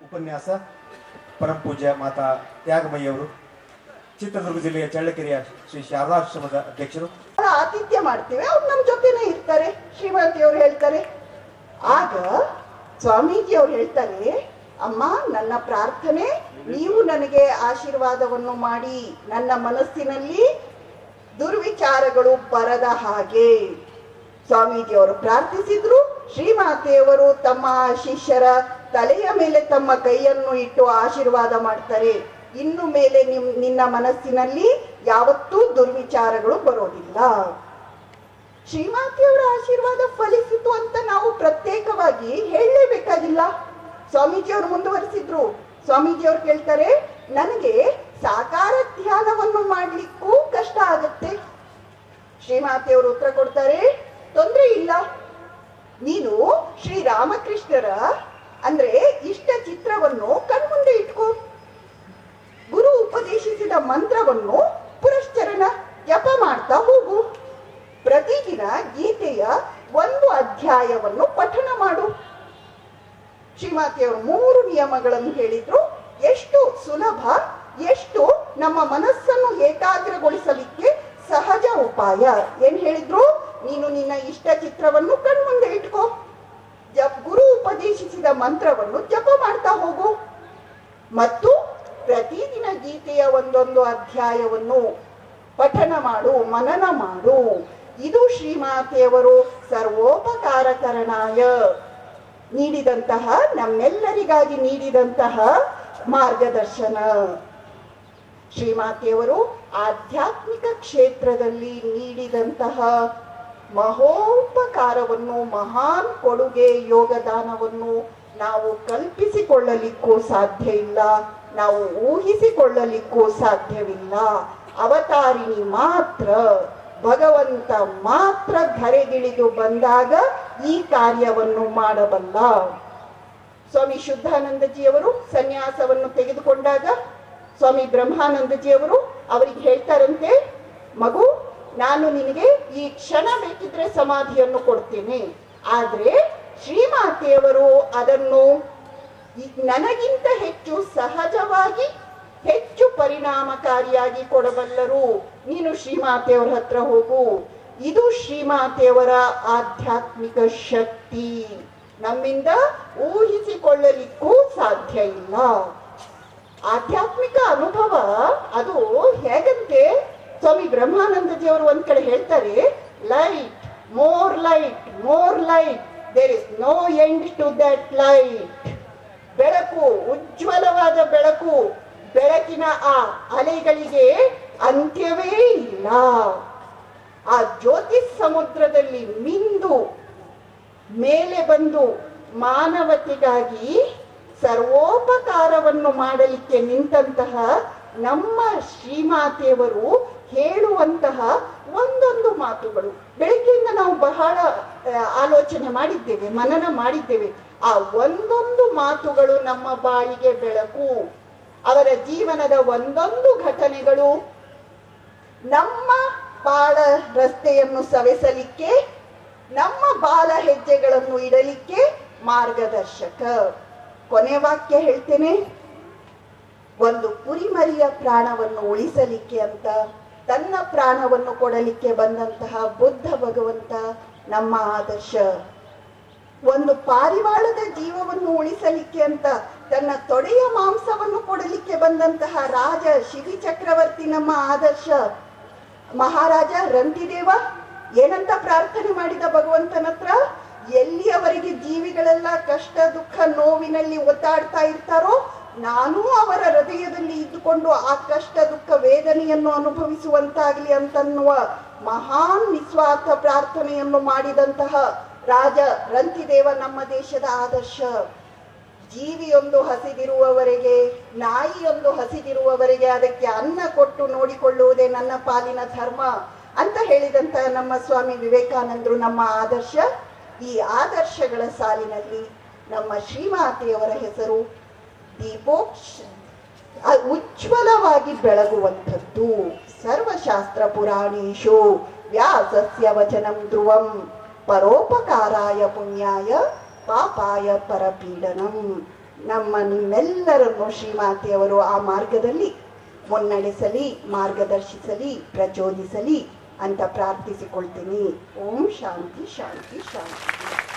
ಉಪನ್ಯಾಸ ಪರಂ ಪೂಜ್ಯ ಮಾತಾ ತ್ಯಾಗಮಯ್ಯವರು, ಚಿತ್ರದುರ್ಗ ಜಿಲ್ಲೆಯ ಚಳ್ಳಕೆರೆಯ ಶ್ರೀ ಶಾರದಾಶ್ರಮದ ಅಧ್ಯಕ್ಷರು. ಆತಿಥ್ಯ ಮಾಡ್ತೇವೆ, ಅವ್ರು ನಮ್ಮ ಜೊತೆನೇ ಇರ್ತಾರೆ. ಶ್ರೀಮತಿಯವರು ಹೇಳ್ತಾರೆ. ಆಗ ಸ್ವಾಮೀಜಿ ಅವ್ರು ಹೇಳ್ತಾರೆ, ಅಮ್ಮ ನನ್ನ ಪ್ರಾರ್ಥನೆ ನೀವು ನನಗೆ ಆಶೀರ್ವಾದವನ್ನು ಮಾಡಿ ನನ್ನ ಮನಸ್ಸಿನಲ್ಲಿ ದುರ್ವಿಚಾರಗಳು ಬರದ ಹಾಗೆ. ಸ್ವಾಮೀಜಿಯವರು ಪ್ರಾರ್ಥಿಸಿದ್ರು. ಶ್ರೀಮಾತೆಯವರು ತಮ್ಮ ಶಿಷ್ಯರ ತಲೆಯ ಮೇಲೆ ತಮ್ಮ ಕೈಯನ್ನು ಇಟ್ಟು ಆಶೀರ್ವಾದ ಮಾಡ್ತಾರೆ. ಇನ್ನು ಮೇಲೆ ನಿನ್ನ ಮನಸ್ಸಿನಲ್ಲಿ ಯಾವತ್ತೂ ದುರ್ವಿಚಾರಗಳು ಬರೋದಿಲ್ಲ. ಶ್ರೀಮಾತೆಯವರ ಆಶೀರ್ವಾದ ಫಲಿಸಿತು ಅಂತ ನಾವು ಪ್ರತ್ಯೇಕವಾಗಿ ಹೇಳಲೇಬೇಕಾಗಿಲ್ಲ. ಸ್ವಾಮೀಜಿಯವರು ಮುಂದುವರಿಸಿದ್ರು. ಸ್ವಾಮೀಜಿಯವರು ಕೇಳ್ತಾರೆ, ನನಗೆ ಸಾಕಾರ ಧ್ಯಾನವನ್ನು ಮಾಡ್ಲಿಕ್ಕೂ ಕಷ್ಟ ಆಗತ್ತೆ. ಶ್ರೀಮಾತೆಯವರು ಉತ್ತರ ಕೊಡ್ತಾರೆ, ತೊಂದರೆ ಇಲ್ಲ, ನೀನು ಶ್ರೀರಾಮಕೃಷ್ಣರ ಅಂದ್ರೆ ಇಷ್ಟ ಚಿತ್ರವನ್ನು ಕಣ್ಮುಂದೆ ಇಟ್ಕೋ. ಗುರು ಉಪದೇಶಿಸಿದ ಮಂತ್ರವನ್ನು ಪುರಶ್ಚರಣ ಜಪ ಮಾಡ್ತಾ ಹೋಗು. ಪ್ರತಿದಿನ ಗೀತೆಯ ಒಂದು ಅಧ್ಯಾಯವನ್ನು ಪಠಣ ಮಾಡು. ಶ್ರೀಮಾತೆಯವರು 3 ನಿಯಮಗಳನ್ನು ಹೇಳಿದ್ರು. ಎಷ್ಟು ಸುಲಭ, ಎಷ್ಟು ನಮ್ಮ ಮನಸ್ಸನ್ನು ಏಕಾಗ್ರಗೊಳಿಸಲಿಕ್ಕೆ ಸಹಜ ಉಪಾಯ. ಏನ್ ಹೇಳಿದ್ರು? ನೀನು ನಿನ್ನ ಇಷ್ಟ ಚಿತ್ರವನ್ನು ಕಣ್ಮುಂದೆ ಇಟ್ಕೋ, ಗುರು ಉಪದೇಶಿಸಿದ ಮಂತ್ರವನ್ನು ಜಪ ಮಾಡ್ತಾ ಹೋಗು ಮತ್ತು ಪ್ರತಿದಿನ ಗೀತೆಯ ಒಂದೊಂದು ಅಧ್ಯಾಯವನ್ನು ಪಠನ ಮಾಡು, ಮನನ ಮಾಡು. ಇದು ಶ್ರೀಮಾತೆಯವರು ಸರ್ವೋಪಕಾರಕರಣಾಯ ನೀಡಿದಂತಹ, ನಮ್ಮೆಲ್ಲರಿಗಾಗಿ ನೀಡಿದಂತಹ ಮಾರ್ಗದರ್ಶನ. ಶ್ರೀಮಾತೆಯವರು ಆಧ್ಯಾತ್ಮಿಕ ಕ್ಷೇತ್ರದಲ್ಲಿ ನೀಡಿದಂತಹ ಮಹೋಪಕಾರವನ್ನು, ಮಹಾನ್ ಕೊಡುಗೆ, ಯೋಗದಾನವನ್ನು ನಾವು ಕಲ್ಪಿಸಿಕೊಳ್ಳಲಿಕ್ಕೂ ಸಾಧ್ಯ ಇಲ್ಲ, ನಾವು ಊಹಿಸಿಕೊಳ್ಳಲಿಕ್ಕೂ ಸಾಧ್ಯವಿಲ್ಲ. ಅವತಾರಿಣಿ ಮಾತ್ರ, ಭಗವಂತ ಮಾತ್ರ ಧರೆಗಿಳಿದು ಬಂದಾಗ ಈ ಕಾರ್ಯವನ್ನು ಮಾಡಬಲ್ಲ. ಸ್ವಾಮಿ ಶುದ್ಧಾನಂದಜಿಯವರು ಸನ್ಯಾಸವನ್ನು ತೆಗೆದುಕೊಂಡಾಗ ಸ್ವಾಮಿ ಬ್ರಹ್ಮಾನಂದಜಿಯವರು ಅವರಿಗೆ ಹೇಳ್ತಾರಂತೆ, ಮಗು, ನಾನು ನಿನಗೆ ಈ ಕ್ಷಣ ಬೇಕಿದ್ರೆ ಸಮಾಧಿಯನ್ನು ಕೊಡ್ತೇನೆ, ಆದ್ರೆ ಶ್ರೀಮಾತೆಯವರು ಅದನ್ನು ನನಗಿಂತ ಹೆಚ್ಚು ಸಹಜವಾಗಿ, ಹೆಚ್ಚು ಪರಿಣಾಮಕಾರಿಯಾಗಿ ಕೊಡಬಲ್ಲರು. ನೀನು ಶ್ರೀಮಾತೆಯವರ ಹತ್ರ ಹೋಗು. ಇದು ಶ್ರೀಮಾತೆಯವರ ಆಧ್ಯಾತ್ಮಿಕ ಶಕ್ತಿ, ನಮ್ಮಿಂದ ಊಹಿಸಿಕೊಳ್ಳಲಿಕ್ಕೂ ಸಾಧ್ಯ ಇಲ್ಲ. ಆಧ್ಯಾತ್ಮಿಕ ಅನುಭವ ಅದು ಹೇಗಂತೆ, ಸ್ವಾಮಿ ಬ್ರಹ್ಮಾನಂದಜಿಯವರು ಒಂದ್ ಕಡೆ ಹೇಳ್ತಾರೆ, light, more light, more light, there is no end to that light. ಬೆಳಕು, ಉಜ್ವಲವಾದ ಬೆಳಕು, ಬೆಳಕಿನ ಆ ಅಲೆಗಳಿಗೆ ಅಂತ್ಯವೇ ಇಲ್ಲ. ಆ ಜ್ಯೋತಿಷ್ ಸಮುದ್ರದಲ್ಲಿ ಮಿಂದು ಮೇಲೆ ಬಂದು ಮಾನವತೆಗಾಗಿ ಸರ್ವೋಪಕಾರವನ್ನು ಮಾಡಲಿಕ್ಕೆ ನಿಂತಹ ನಮ್ಮ ಶ್ರೀಮಾತೆಯವರು ಹೇಳುವಂತಹ ಒಂದೊಂದು ಮಾತುಗಳು, ಬೆಳಗ್ಗೆಯಿಂದ ನಾವು ಬಹಳ ಆಲೋಚನೆ ಮಾಡಿದ್ದೇವೆ, ಮನನ ಮಾಡಿದ್ದೇವೆ. ಆ ಒಂದೊಂದು ಮಾತುಗಳು ನಮ್ಮ ಬಾಳಿಗೆ ಬೆಳಕು. ಅವರ ಜೀವನದ ಒಂದೊಂದು ಘಟನೆಗಳು ನಮ್ಮ ಬಾಳ ರಸ್ತೆಯನ್ನು ಸವೆಸಲಿಕ್ಕೆ, ನಮ್ಮ ಬಾಲ ಹೆಜ್ಜೆಗಳನ್ನು ಇಡಲಿಕ್ಕೆ ಮಾರ್ಗದರ್ಶಕ. ಕೊನೆ ವಾಕ್ಯ ಹೇಳ್ತೇನೆ, ಒಂದು ಕುರಿಮರಿಯ ಪ್ರಾಣವನ್ನು ಉಳಿಸಲಿಕ್ಕೆ ಅಂತ ತನ್ನ ಪ್ರಾಣವನ್ನು ಕೊಡಲಿಕ್ಕೆ ಬಂದಂತಹ ಬುದ್ಧ ಭಗವಂತ ನಮ್ಮ ಆದರ್ಶ. ಒಂದು ಪಾರಿವಾಳದ ಜೀವವನ್ನು ಉಳಿಸಲಿಕ್ಕೆ ಅಂತ ತನ್ನ ತೊಡೆಯ ಮಾಂಸವನ್ನು ಕೊಡಲಿಕ್ಕೆ ಬಂದಂತಹ ರಾಜ ಶಿವಿ ಚಕ್ರವರ್ತಿ ನಮ್ಮ ಆದರ್ಶ. ಮಹಾರಾಜ ರಂತಿದೇವ ಏನಂತ ಪ್ರಾರ್ಥನೆ ಮಾಡಿದ ಭಗವಂತನ ಹತ್ರ? ಎಲ್ಲಿಯವರೆಗೆ ಜೀವಿಗಳೆಲ್ಲ ಕಷ್ಟ, ದುಃಖ, ನೋವಿನಲ್ಲಿ ಒತ್ತಾಡ್ತಾ ಇರ್ತಾರೋ, ನಾನು ಅವರ ಹೃದಯದಲ್ಲಿ ಇದ್ದುಕೊಂಡು ಆ ಕಷ್ಟ, ದುಃಖ, ವೇದನೆಯನ್ನು ಅನುಭವಿಸುವಂತಾಗ್ಲಿ ಅಂತನ್ನುವ ಮಹಾನ್ ನಿಸ್ವಾರ್ಥ ಪ್ರಾರ್ಥನೆಯನ್ನು ಮಾಡಿದಂತಹ ರಾಜ ರಂತಿದೇವ ನಮ್ಮ ದೇಶದ ಆದರ್ಶ. ಜೀವಿಯೊಂದು ಹಸಿದಿರುವವರೆಗೆ, ನಾಯಿಯೊಂದು ಹಸಿದಿರುವವರೆಗೆ ಅದಕ್ಕೆ ಅನ್ನ ಕೊಟ್ಟು ನೋಡಿಕೊಳ್ಳುವುದೇ ನನ್ನ ಪಾಲಿನ ಧರ್ಮ ಅಂತ ಹೇಳಿದಂತ ನಮ್ಮ ಸ್ವಾಮಿ ವಿವೇಕಾನಂದರು ನಮ್ಮ ಆದರ್ಶ. ಈ ಆದರ್ಶಗಳ ಸಾಲಿನಲ್ಲಿ ನಮ್ಮ ಶ್ರೀಮಾತೆಯವರ ಹೆಸರು ಉಜ್ವಲವಾಗಿ ಬೆಳಗುವಂಥದ್ದು. ಸರ್ವಶಾಸ್ತ್ರ ಪುರಾಣೇಶು ವ್ಯಾಸಸ್ಯ ವಚನಂ ಧ್ರುವಂ ಪರೋಪಕಾರಾಯ ಪುಣ್ಯಾಯ ಪಾಪಾಯ ಪರಪೀಡನಂ. ನಿಮ್ಮೆಲ್ಲರನ್ನು ಶ್ರೀಮಾತೆಯವರು ಆ ಮಾರ್ಗದಲ್ಲಿ ಮುನ್ನಡೆಸಲಿ, ಮಾರ್ಗದರ್ಶಿಸಲಿ, ಪ್ರಚೋದಿಸಲಿ ಅಂತ ಪ್ರಾರ್ಥಿಸಿಕೊಳ್ತೀನಿ. ಓಂ ಶಾಂತಿ ಶಾಂತಿ ಶಾಂತಿ.